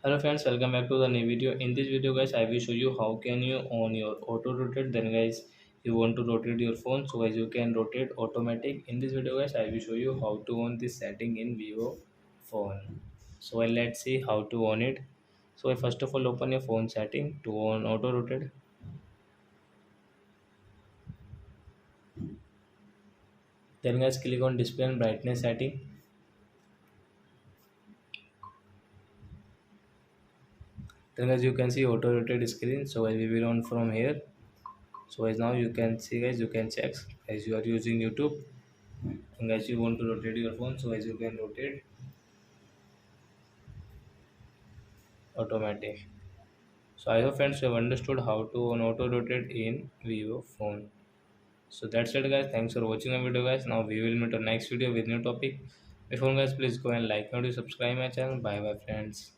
Hello friends, welcome back to the new video. In this video guys, I will show you how can you on your auto rotate. Then guys, you want to rotate your phone, so guys you can rotate automatic. In this video guys, I will show you how to on this setting in Vivo phone. So let's see how to on it. So first of all open your phone setting to on auto rotate. Then guys click on display and brightness setting. Then guys you can see auto rotate screen. So guys we will on from here. So as now you can see guys, you can check as you are using YouTube and guys you want to rotate your phone, so as you can rotate automatic. So I hope friends you have understood how to on auto rotate in Vivo phone. So that's it guys, thanks for watching our video guys. Now we will meet on next video with new topic. Before guys, please go and like and subscribe my channel. Bye bye friends.